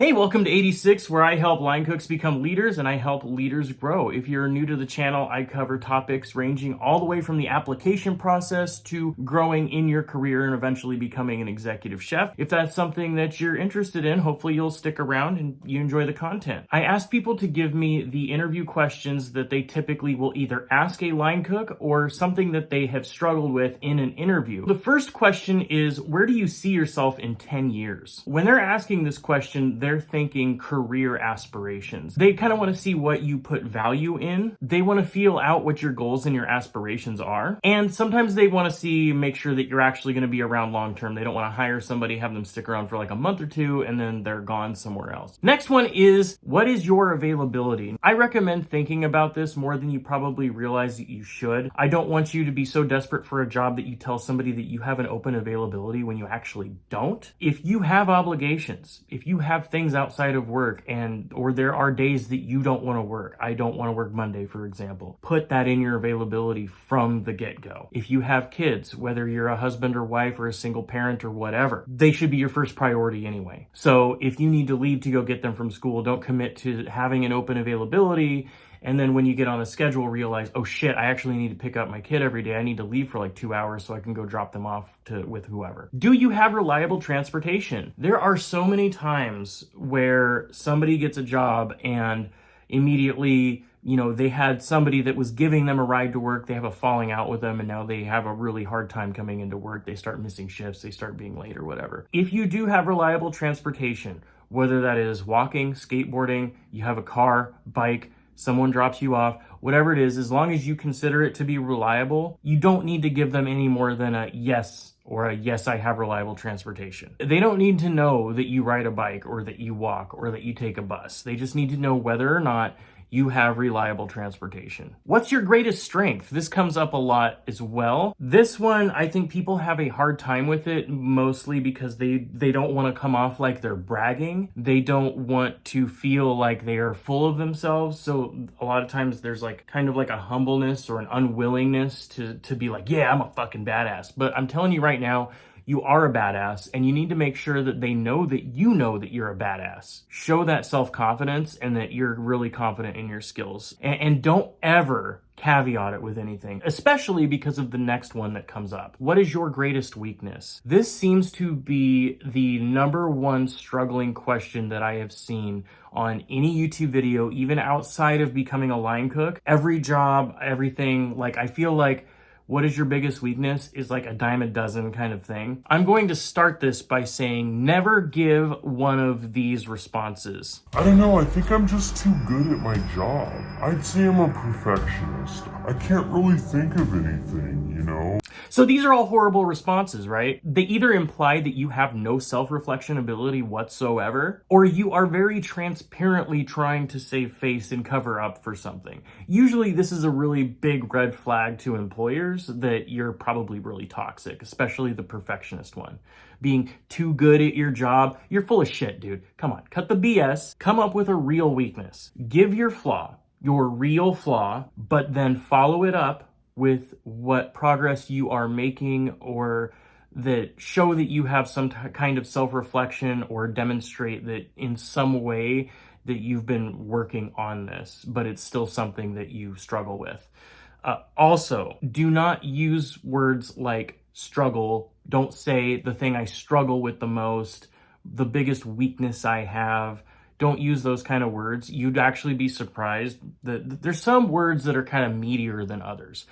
Hey, welcome to 86, where I help line cooks become leaders and I help leaders grow. If you're new to the channel, I cover topics ranging all the way from the application process to growing in your career and eventually becoming an executive chef. If that's something that you're interested in, hopefully you'll stick around and you enjoy the content. I ask people to give me the interview questions that they typically will either ask a line cook or something that they have struggled with in an interview. The first question is, where do you see yourself in 10 years? When they're asking this question, they're thinking career aspirations. They kind of want to see what you put value in. They want to feel out what your goals and your aspirations are. And sometimes they want to make sure that you're actually going to be around long term. They don't want to hire somebody, have them stick around for like a month or two, and then they're gone somewhere else. Next one is, what is your availability? I recommend thinking about this more than you probably realize that you should. I don't want you to be so desperate for a job that you tell somebody that you have an open availability when you actually don't. If you have obligations, if you have things outside of work or there are days that you don't want to work. I don't want to work Monday, for example. Put that in your availability from the get-go. If you have kids, whether you're a husband or wife or a single parent or whatever, they should be your first priority anyway. So if you need to leave to go get them from school, don't commit to having an open availability. And then when you get on a schedule, realize, oh shit, I actually need to pick up my kid every day. I need to leave for like 2 hours so I can go drop them off with whoever. Do you have reliable transportation? There are so many times where somebody gets a job and immediately, they had somebody that was giving them a ride to work. They have a falling out with them and now they have a really hard time coming into work. They start missing shifts. They start being late or whatever. If you do have reliable transportation, whether that is walking, skateboarding, you have a car, bike, someone drops you off, whatever it is, as long as you consider it to be reliable, you don't need to give them any more than a yes or a yes, I have reliable transportation. They don't need to know that you ride a bike or that you walk or that you take a bus. They just need to know whether or not you have reliable transportation. What's your greatest strength? This comes up a lot as well. This one, I think people have a hard time with it, mostly because they don't want to come off like they're bragging. They don't want to feel like they are full of themselves. So a lot of times there's like kind of like a humbleness or an unwillingness to be like, yeah, I'm a fucking badass. But I'm telling you right now, you are a badass, and you need to make sure that they know that you're a badass. Show that self-confidence and that you're really confident in your skills. And don't ever caveat it with anything, especially because of the next one that comes up. What is your greatest weakness? This seems to be the number one struggling question that I have seen on any YouTube video, even outside of becoming a line cook. Every job, everything, I feel like what is your biggest weakness is like a dime a dozen kind of thing. I'm going to start this by saying never give one of these responses. I don't know, I think I'm just too good at my job. I'd say I'm a perfectionist. I can't really think of anything. So these are all horrible responses, right? They either imply that you have no self-reflection ability whatsoever, or you are very transparently trying to save face and cover up for something. Usually this is a really big red flag to employers that you're probably really toxic, especially the perfectionist one. Being too good at your job, you're full of shit, dude. Come on, cut the BS, come up with a real weakness. Give your flaw, your real flaw, but then follow it up with what progress you are making or that show that you have some kind of self-reflection or demonstrate that in some way that you've been working on this, but it's still something that you struggle with. Also, do not use words like struggle. Don't say the thing I struggle with the most, the biggest weakness I have. Don't use those kind of words. You'd actually be surprised that there's some words that are kind of meatier than others.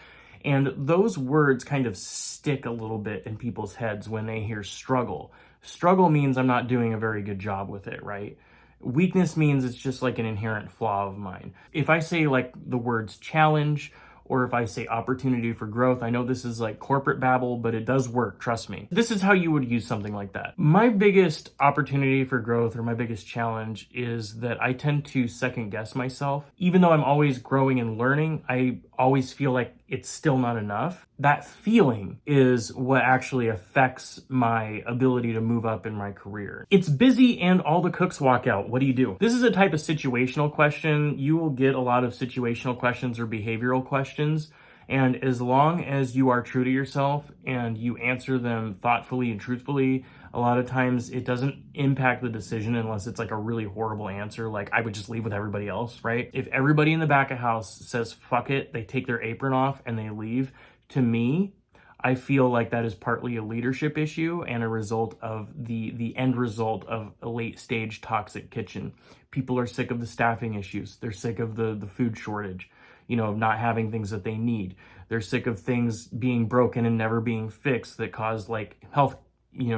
And those words kind of stick a little bit in people's heads when they hear struggle. Struggle means I'm not doing a very good job with it, right? Weakness means it's just like an inherent flaw of mine. If I say like the words challenge, or if I say opportunity for growth, I know this is like corporate babble, but it does work, trust me. This is how you would use something like that. My biggest opportunity for growth or my biggest challenge is that I tend to second guess myself. Even though I'm always growing and learning, I always feel like it's still not enough. That feeling is what actually affects my ability to move up in my career. It's busy and all the cooks walk out. What do you do? This is a type of situational question. You will get a lot of situational questions or behavioral questions. And as long as you are true to yourself and you answer them thoughtfully and truthfully, A lot of times it doesn't impact the decision unless it's like a really horrible answer. Like I would just leave with everybody else, right? If everybody in the back of house says, fuck it, they take their apron off and they leave, to me, I feel like that is partly a leadership issue and a result of the end result of a late stage toxic kitchen. People are sick of the staffing issues. They're sick of the food shortage, of not having things that they need. They're sick of things being broken and never being fixed that cause like health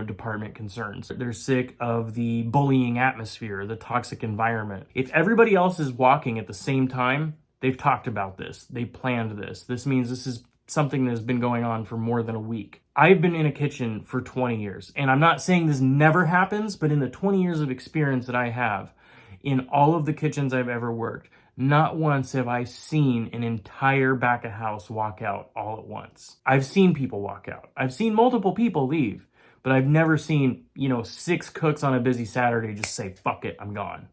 department concerns. They're sick of the bullying atmosphere, the toxic environment. If everybody else is walking at the same time, they've talked about this. They planned this. This means this is something that has been going on for more than a week. I've been in a kitchen for 20 years, and I'm not saying this never happens, but in the 20 years of experience that I have, in all of the kitchens I've ever worked, not once have I seen an entire back of house walk out all at once. I've seen people walk out. I've seen multiple people leave, but I've never seen, 6 cooks on a busy Saturday just say, fuck it, I'm gone.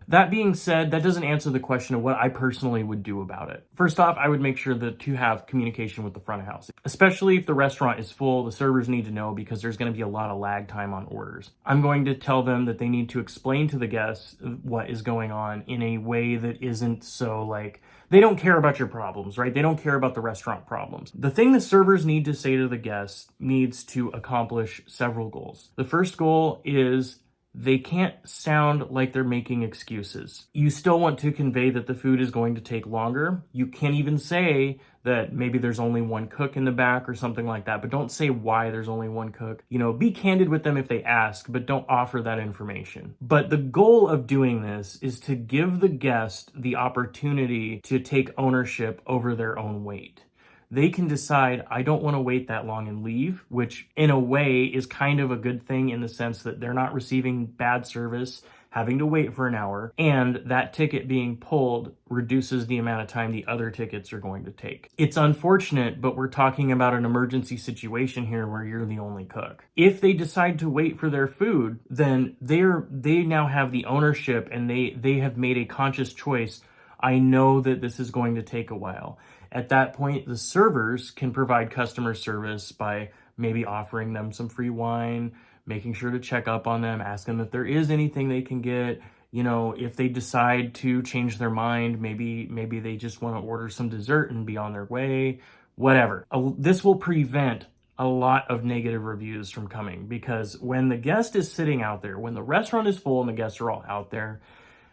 That being said, that doesn't answer the question of what I personally would do about it. First off, I would make sure to have communication with the front of house, especially if the restaurant is full. The servers need to know because there's going to be a lot of lag time on orders. I'm going to tell them that they need to explain to the guests what is going on in a way that isn't so like, they don't care about your problems, right? They don't care about the restaurant problems. The thing the servers need to say to the guests needs to accomplish several goals. The first goal is they can't sound like they're making excuses. You still want to convey that the food is going to take longer. You can even say that maybe there's only one cook in the back or something like that, but don't say why there's only one cook. Be candid with them if they ask, but don't offer that information. But the goal of doing this is to give the guest the opportunity to take ownership over their own weight. They can decide, I don't want to wait that long and leave, which in a way is kind of a good thing in the sense that they're not receiving bad service, having to wait for an hour, and that ticket being pulled reduces the amount of time the other tickets are going to take. It's unfortunate, but we're talking about an emergency situation here where you're the only cook. If they decide to wait for their food, then they now have the ownership and they have made a conscious choice. I know that this is going to take a while. At that point, the servers can provide customer service by maybe offering them some free wine, making sure to check up on them, ask them if there is anything they can get. If they decide to change their mind, maybe they just want to order some dessert and be on their way, whatever. This will prevent a lot of negative reviews from coming, because when the guest is sitting out there, when the restaurant is full and the guests are all out there,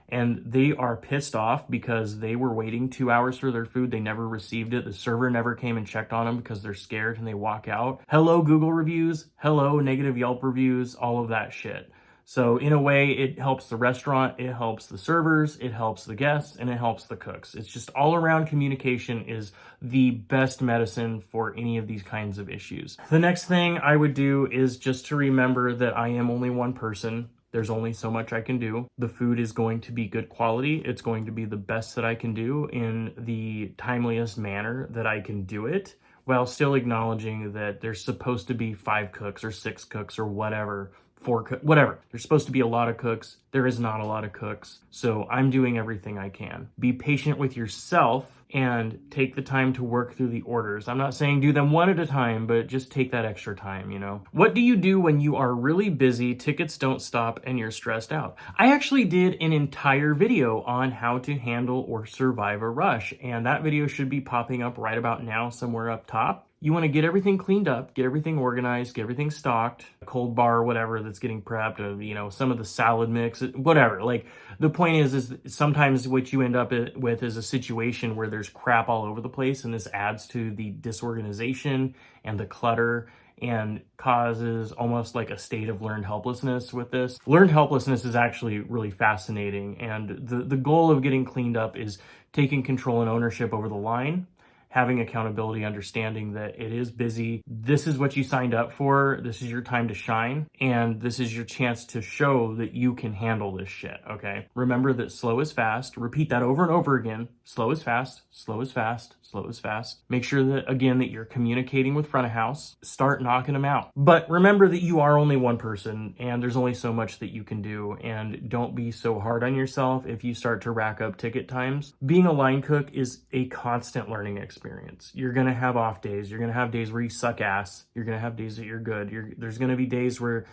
and they are pissed off because they were waiting 2 hours for their food. They never received it. The server never came and checked on them because they're scared and they walk out. Hello, Google reviews. Hello, negative Yelp reviews, all of that shit. So in a way, it helps the restaurant, it helps the servers, it helps the guests, and it helps the cooks. It's just all around communication is the best medicine for any of these kinds of issues. The next thing I would do is just to remember that I am only one person. There's only so much I can do. The food is going to be good quality. It's going to be the best that I can do in the timeliest manner that I can do it, while still acknowledging that there's supposed to be 5 cooks or 6 cooks or whatever, 4 cooks, whatever. There's supposed to be a lot of cooks. There is not a lot of cooks. So I'm doing everything I can. Be patient with yourself and take the time to work through the orders. I'm not saying do them one at a time, but just take that extra time, What do you do when you are really busy, tickets don't stop, and you're stressed out? I actually did an entire video on how to handle or survive a rush, and that video should be popping up right about now somewhere up top. You want to get everything cleaned up, get everything organized, get everything stocked, a cold bar, whatever that's getting prepped, some of the salad mix, whatever. Like, the point is sometimes what you end up with is a situation where there's crap all over the place, and this adds to the disorganization and the clutter and causes almost like a state of learned helplessness with this. Learned helplessness is actually really fascinating, and the goal of getting cleaned up is taking control and ownership over the line, having accountability, understanding that it is busy. This is what you signed up for. This is your time to shine. And this is your chance to show that you can handle this shit, okay? Remember that slow is fast. Repeat that over and over again. Slow is fast, slow is fast, slow is fast. Make sure that, again, that you're communicating with front of house. Start knocking them out. But remember that you are only one person and there's only so much that you can do. And don't be so hard on yourself if you start to rack up ticket times. Being a line cook is a constant learning experience. You're going to have off days. You're going to have days where you suck ass. You're going to have days that you're good. There's going to be days where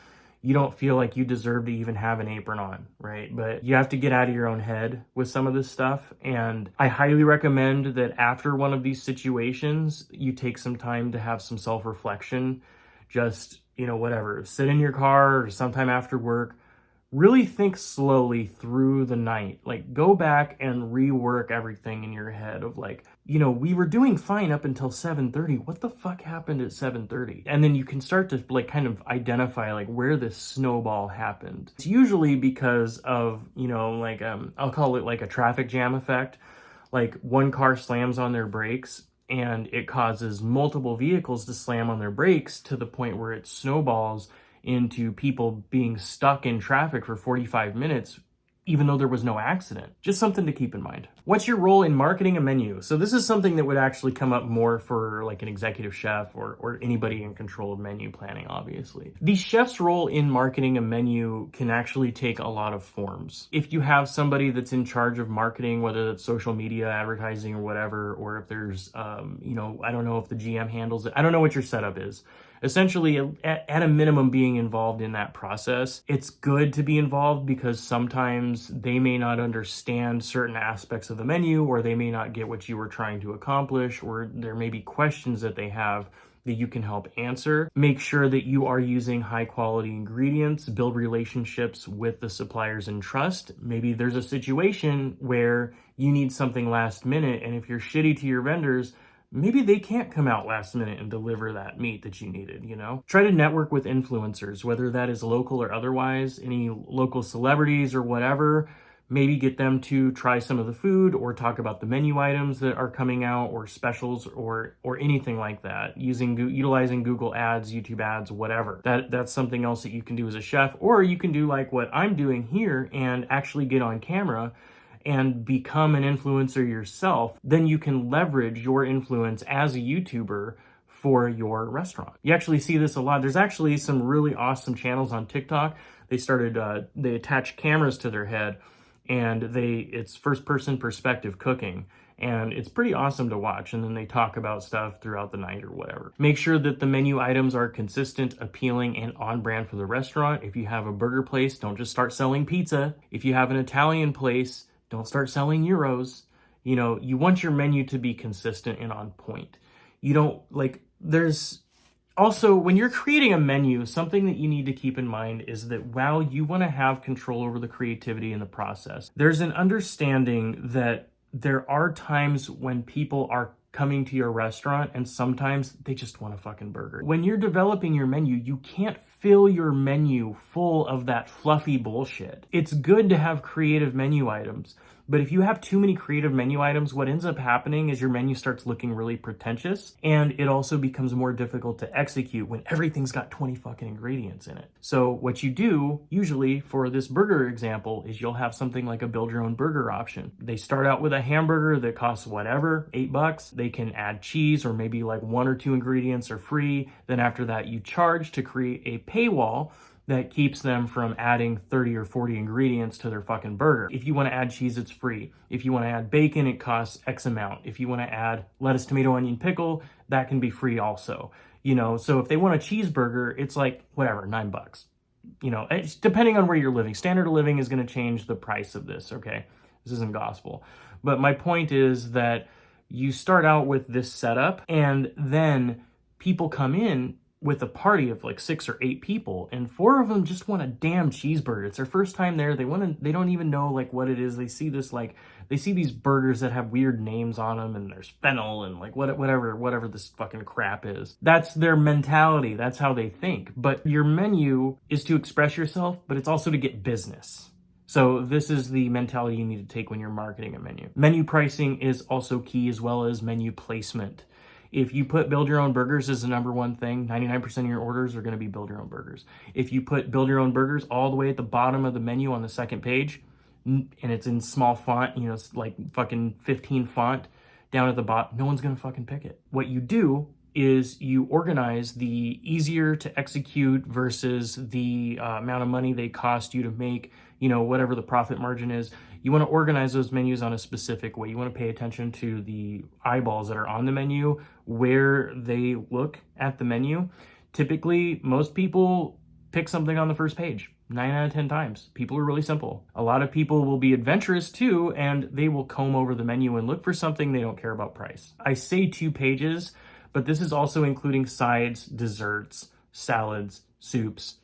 you don't feel like you deserve to even have an apron on, right? But you have to get out of your own head with some of this stuff. And I highly recommend that after one of these situations, you take some time to have some self-reflection. Just, whatever, sit in your car or sometime after work, really think slowly through the night. Like, go back and rework everything in your head of like, we were doing fine up until 7:30. What the fuck happened at 7:30? And then you can start to like kind of identify like where this snowball happened. It's usually because of, I'll call it like a traffic jam effect. Like one car slams on their brakes and it causes multiple vehicles to slam on their brakes to the point where it snowballs into people being stuck in traffic for 45 minutes, even though there was no accident. Just something to keep in mind. What's your role in marketing a menu? So this is something that would actually come up more for like an executive chef or anybody in control of menu planning, obviously. The chef's role in marketing a menu can actually take a lot of forms. If you have somebody that's in charge of marketing, whether that's social media, advertising, or whatever, or if there's, I don't know if the GM handles it. I don't know what your setup is. Essentially, at a minimum, being involved in that process. It's good to be involved because sometimes they may not understand certain aspects of the menu, or they may not get what you were trying to accomplish, or there may be questions that they have that you can help answer. Make sure that you are using high quality ingredients, build relationships with the suppliers and trust. Maybe there's a situation where you need something last minute, and if you're shitty to your vendors, maybe they can't come out last minute and deliver that meat that you needed, Try to network with influencers, whether that is local or otherwise, any local celebrities or whatever. Maybe get them to try some of the food or talk about the menu items that are coming out or specials or anything like that, utilizing Google ads, YouTube ads, whatever. That's something else that you can do as a chef, or you can do like what I'm doing here and actually get on camera and become an influencer yourself. Then you can leverage your influence as a YouTuber for your restaurant. You actually see this a lot. There's actually some really awesome channels on TikTok. They attach cameras to their head and it's first person perspective cooking. And it's pretty awesome to watch. And then they talk about stuff throughout the night or whatever. Make sure that the menu items are consistent, appealing, and on brand for the restaurant. If you have a burger place, don't just start selling pizza. If you have an Italian place, don't start selling euros. You want your menu to be consistent and on point. There's also, when you're creating a menu, something that you need to keep in mind is that while you want to have control over the creativity in the process, there's an understanding that there are times when people are coming to your restaurant and sometimes they just want a fucking burger. When you're developing your menu, you can't fill your menu full of that fluffy bullshit. It's good to have creative menu items, but if you have too many creative menu items, what ends up happening is your menu starts looking really pretentious, and it also becomes more difficult to execute when everything's got 20 fucking ingredients in it. So what you do usually for this burger example is you'll have something like a build your own burger option. They start out with a hamburger that costs whatever, $8. They can add cheese, or maybe like 1 or 2 ingredients are free. Then after that you charge to create a paywall that keeps them from adding 30 or 40 ingredients to their fucking burger. If you want to add cheese, it's free. If you want to add bacon, it costs X amount. If you want to add lettuce, tomato, onion, pickle, that can be free also. So if they want a cheeseburger, it's like whatever, $9. It's depending on where you're living. Standard of living is going to change the price of this, okay? This isn't gospel. But my point is that you start out with this setup, and then people come in with a party of like 6 or 8 people, and 4 of them just want a damn cheeseburger. It's their first time there. They don't even know like what it is. They see these burgers that have weird names on them, and there's fennel and like whatever this fucking crap is. That's their mentality. That's how they think. But your menu is to express yourself, but it's also to get business. So this is the mentality you need to take when you're marketing a menu. Menu pricing is also key, as well as menu placement. If you put build your own burgers as the number one thing, 99% of your orders are going to be build your own burgers. If you put build your own burgers all the way at the bottom of the menu on the second page, and it's in small font, it's like fucking 15 font down at the bottom, no one's going to fucking pick it. What you do is you organize the easier to execute versus the amount of money they cost you to make, whatever the profit margin is. You want to organize those menus on a specific way. You want to pay attention to the eyeballs that are on the menu, where they look at the menu. Typically, most people pick something on the first page. 9 out of 10 times. People are really simple. A lot of people will be adventurous too, and they will comb over the menu and look for something. They don't care about price. I say 2 pages, but this is also including sides, desserts, salads, soups,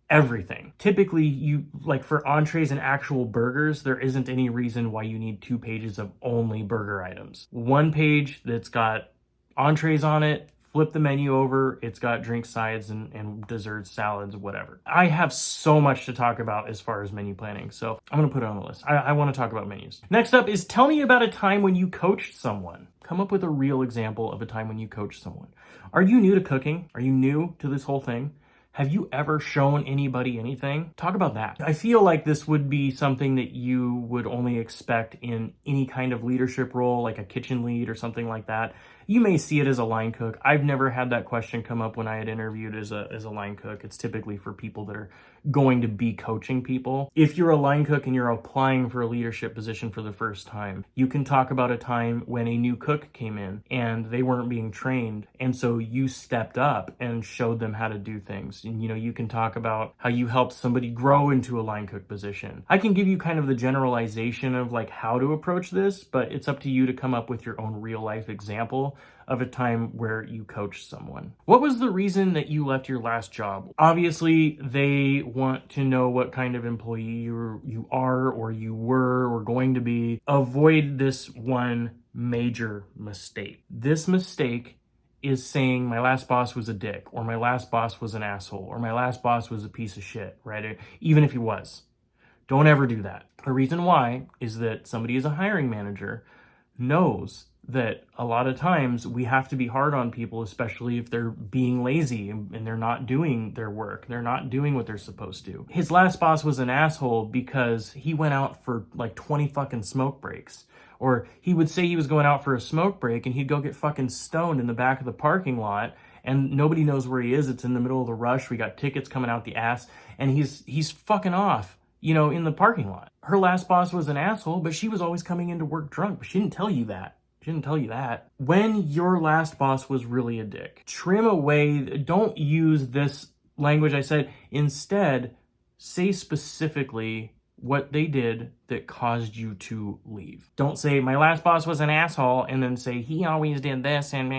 everything. Typically, you like for entrees and actual burgers, there isn't any reason why you need 2 pages of only burger items. 1 page that's got entrees on it, flip the menu over, it's got drink sides and desserts, salads, whatever. I have so much to talk about as far as menu planning, so I'm gonna put it on the list. I wanna talk about menus. Next up is tell me about a time when you coached someone. Come up with a real example of a time when you coached someone. Are you new to cooking? Are you new to this whole thing? Have you ever shown anybody anything? Talk about that. I feel like this would be something that you would only expect in any kind of leadership role, like a kitchen lead or something like that. You may see it as a line cook. I've never had that question come up when I had interviewed as a line cook. It's typically for people that are going to be coaching people. If you're a line cook and you're applying for a leadership position for the first time, you can talk about a time when a new cook came in and they weren't being trained. And so you stepped up and showed them how to do things. And, you can talk about how you helped somebody grow into a line cook position. I can give you kind of the generalization of like how to approach this, but it's up to you to come up with your own real life example of a time where you coached someone. What was the reason that you left your last job? Obviously, they want to know what kind of employee you are or you were or going to be. Avoid this one major mistake. This mistake is saying my last boss was a dick, or my last boss was an asshole, or my last boss was a piece of shit, right? Even if he was. Don't ever do that. The reason why is that somebody as a hiring manager knows that a lot of times we have to be hard on people, especially if they're being lazy and they're not doing their work. They're not doing what they're supposed to. His last boss was an asshole because he went out for like 20 fucking smoke breaks. Or he would say he was going out for a smoke break and he'd go get fucking stoned in the back of the parking lot and nobody knows where he is. It's in the middle of the rush. We got tickets coming out the ass and he's fucking off, in the parking lot. Her last boss was an asshole, but she was always coming into work drunk. But she didn't tell you that. When your last boss was really a dick, trim away. Don't use this language I said. Instead, say specifically what they did that caused you to leave. Don't say my last boss was an asshole and then say he always did this and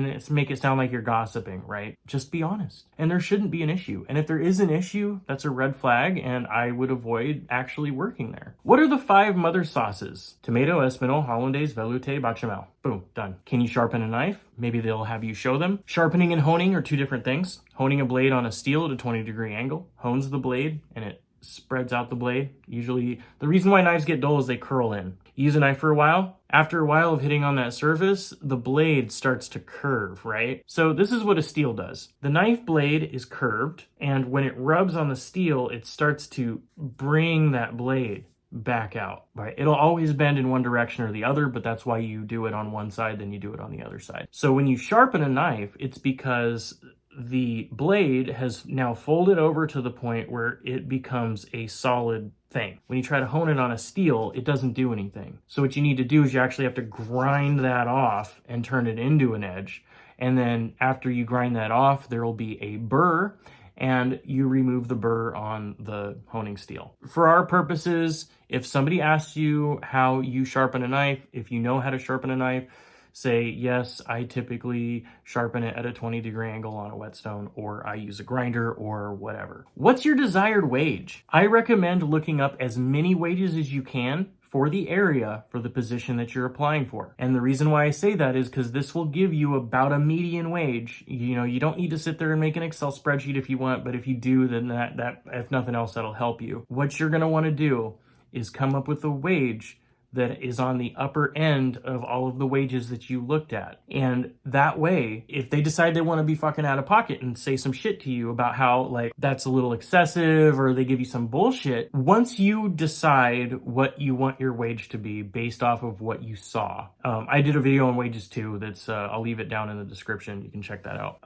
it's make it sound like you're gossiping, right? Just be honest. And there shouldn't be an issue. And if there is an issue, that's a red flag and I would avoid actually working there. What are the 5 mother sauces? Tomato, Espinal, Hollandaise, Velouté, Bechamel. Boom, done. Can you sharpen a knife? Maybe they'll have you show them. Sharpening and honing are 2 different things. Honing a blade on a steel at a 20-degree angle hones the blade and it spreads out the blade. Usually, the reason why knives get dull is they curl in. You use a knife for a while. After a while of hitting on that surface, the blade starts to curve, right? So this is what a steel does. The knife blade is curved, and when it rubs on the steel, it starts to bring that blade back out, right? It'll always bend in one direction or the other, but that's why you do it on one side, then you do it on the other side. So when you sharpen a knife, it's because the blade has now folded over to the point where it becomes a solid thing. When you try to hone it on a steel, it doesn't do anything. So what you need to do is you actually have to grind that off and turn it into an edge. And then after you grind that off, there will be a burr and you remove the burr on the honing steel. For our purposes, if somebody asks you how you sharpen a knife, if you know how to sharpen a knife, say, yes, I typically sharpen it at a 20-degree angle on a whetstone, or I use a grinder or whatever. What's your desired wage? I recommend looking up as many wages as you can for the area for the position that you're applying for. And the reason why I say that is because this will give you about a median wage. You don't need to sit there and make an Excel spreadsheet if you want, but if you do, then that if nothing else, that'll help you. What you're gonna wanna do is come up with a wage that is on the upper end of all of the wages that you looked at. And that way, if they decide they want to be fucking out of pocket and say some shit to you about how like that's a little excessive or they give you some bullshit, once you decide what you want your wage to be based off of what you saw. I did a video on wages too that's, I'll leave it down in the description. You can check that out.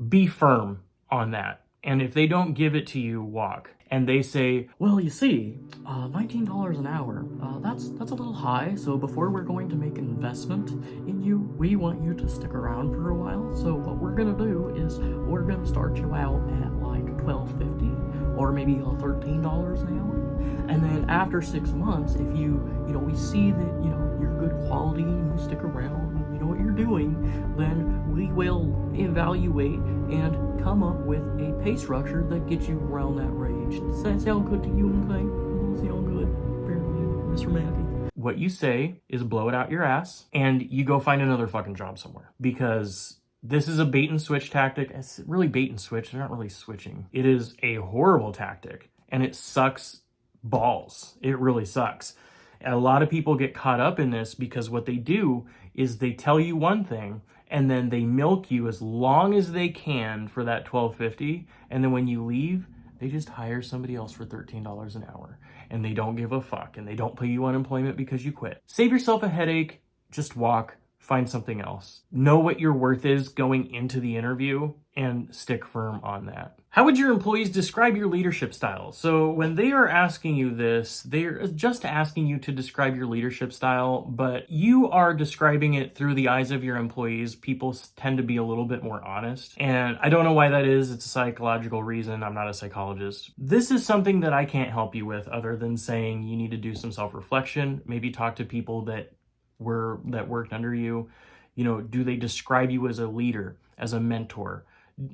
Be firm on that. And if they don't give it to you, walk. and they say, well, you see, $19 an hour, that's a little high, so before we're going to make an investment in you, we want you to stick around for a while. So what we're gonna do is we're gonna start you out at like $12.50 or maybe $13 an hour. And then after 6 months, if we see that, you're good quality and you stick around and you know what you're doing, then we will evaluate and come up with a pay structure that gets you around that range. Does that sound good to you, McLean? Does that sound good, apparently, Mr. Mackey? What you say is blow it out your ass and you go find another fucking job somewhere, because this is a bait and switch tactic. It's really bait and switch. They're not really switching. It is a horrible tactic and it sucks balls. It really sucks. A lot of people get caught up in this because what they do is they tell you one thing and then they milk you as long as they can for that $12.50, and then when you leave, they just hire somebody else for $13 an hour and they don't give a fuck and they don't pay you unemployment because you quit. Save yourself a headache, just walk, find something else. Know what your worth is going into the interview and stick firm on that. How would your employees describe your leadership style? So when they are asking you this, they're just asking you to describe your leadership style, but you are describing it through the eyes of your employees. People tend to be a little bit more honest. And I don't know why that is. It's a psychological reason. I'm not a psychologist. This is something that I can't help you with other than saying you need to do some self-reflection, maybe talk to people that worked under you. Do they describe you as a leader, as a mentor?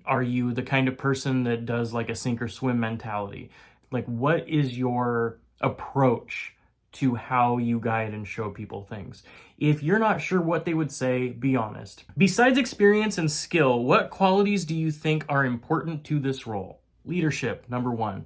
Are you the kind of person that does like a sink or swim mentality? Like, what is your approach to how you guide and show people things? If you're not sure what they would say, be honest. Besides experience and skill, what qualities do you think are important to this role? Leadership, number one.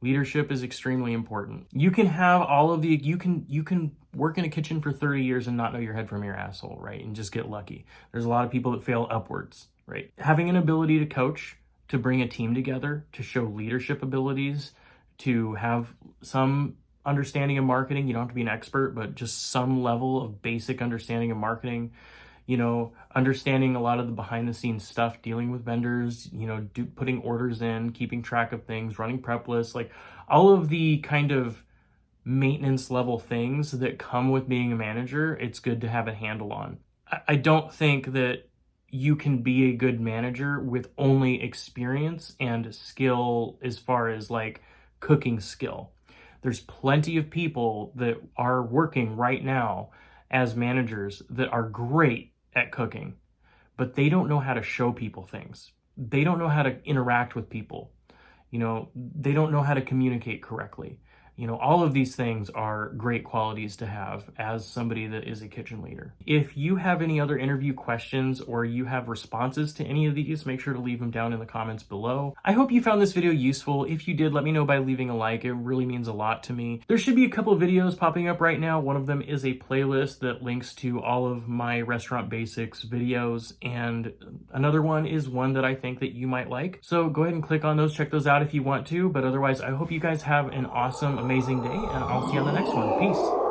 Leadership is extremely important. You can have all of the, you can work in a kitchen for 30 years and not know your head from your asshole, right? And just get lucky. There's a lot of people that fail upwards, right? Having an ability to coach, to bring a team together, to show leadership abilities, to have some understanding of marketing. You don't have to be an expert, but just some level of basic understanding of marketing. Understanding a lot of the behind the scenes stuff, dealing with vendors, putting orders in, keeping track of things, running prep lists, like all of the kind of maintenance level things that come with being a manager. It's good to have a handle on. I don't think that you can be a good manager with only experience and skill as far as like cooking skill. There's plenty of people that are working right now as managers that are great at cooking, but they don't know how to show people things. They don't know how to interact with people. They don't know how to communicate correctly. All of these things are great qualities to have as somebody that is a kitchen leader. If you have any other interview questions or you have responses to any of these, make sure to leave them down in the comments below. I hope you found this video useful. If you did, let me know by leaving a like. It really means a lot to me. There should be a couple of videos popping up right now. One of them is a playlist that links to all of my restaurant basics videos, and another one is one that I think that you might like. So go ahead and click on those, check those out if you want to, but otherwise I hope you guys have an awesome, amazing day, and I'll see you on the next one. Peace.